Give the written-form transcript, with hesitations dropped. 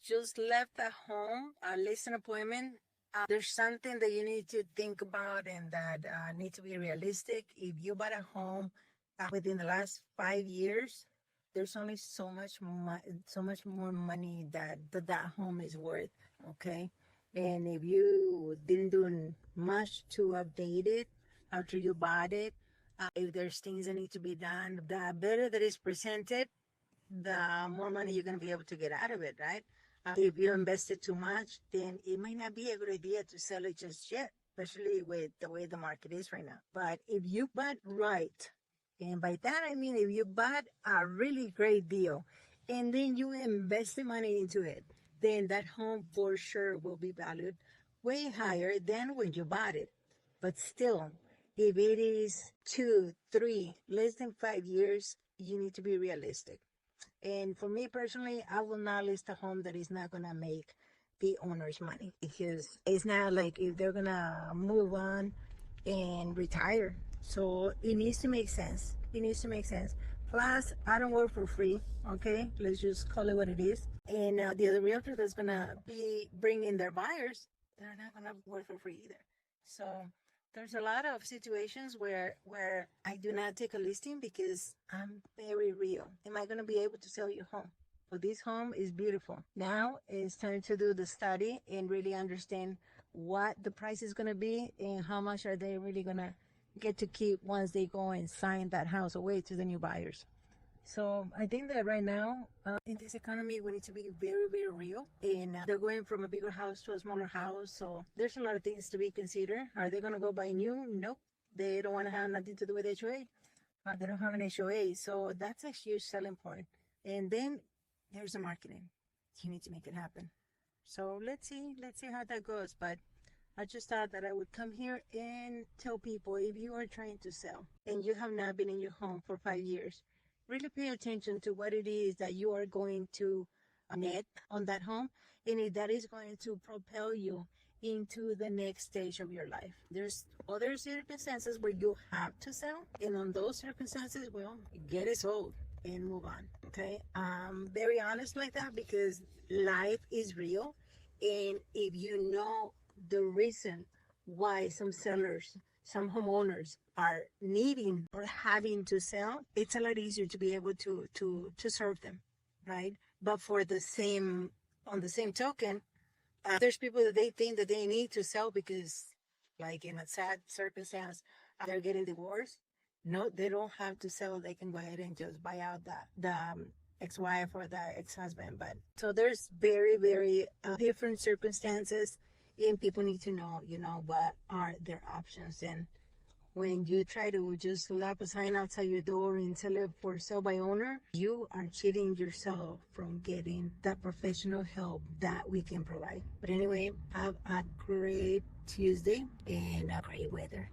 just left at home, list an appointment, there's something that you need to think about and that need to be realistic. If you bought a home within the last 5 years, there's only so much more money that home is worth. Okay, and if you didn't do much to update it after you bought it, if there's things that need to be done, the better that is presented, the more money you're going to be able to get out of it, right? If you invested too much, then it might not be a good idea to sell it just yet, especially with the way the market is right now. But if you bought right, and by that I mean if you bought a really great deal and then you invest the money into it, then that home for sure will be valued way higher than when you bought it. But still, if it is 2, 3, less than 5 years, you need to be realistic. And for me personally, I will not list a home that is not gonna make the owner's money, because it's not like if they're gonna move on and retire. So it needs to make sense. It needs to make sense. Plus, I don't work for free. Okay, let's just call it what it is. And the other realtor that's gonna be bringing their buyers, they're not gonna work for free either. So there's a lot of situations where I do not take a listing because I'm very real. Am I going to be able to sell your home? Well, this home is beautiful. Now it's time to do the study and really understand what the price is going to be and how much are they really going to get to keep once they go and sign that house away to the new buyers. So I think that right now, in this economy, we need to be very, very real. And they're going from a bigger house to a smaller house. So there's a lot of things to be considered. Are they going to go buy new? Nope. They don't want to have nothing to do with HOA. They don't have an HOA. So that's a huge selling point. And then there's the marketing. You need to make it happen. So let's see how that goes. But I just thought that I would come here and tell people, if you are trying to sell and you have not been in your home for 5 years, really pay attention to what it is that you are going to net on that home, and if that is going to propel you into the next stage of your life. There's other circumstances where you have to sell, and on those circumstances, well, get it sold and move on. Okay, I'm very honest like that because life is real, and if you know the reason why some homeowners are needing or having to sell, it's a lot easier to be able to serve them, right? But on the same token, there's people that they think that they need to sell because, like in a sad circumstance, they're getting divorced. No, they don't have to sell. They can go ahead and just buy out the ex-wife or the ex-husband. But so there's very, very different circumstances, and people need to know, what are their options. And when you try to just slap a sign outside your door and sell it for sale by owner, you are cheating yourself from getting that professional help that we can provide. But anyway, have a great Tuesday and a great weather.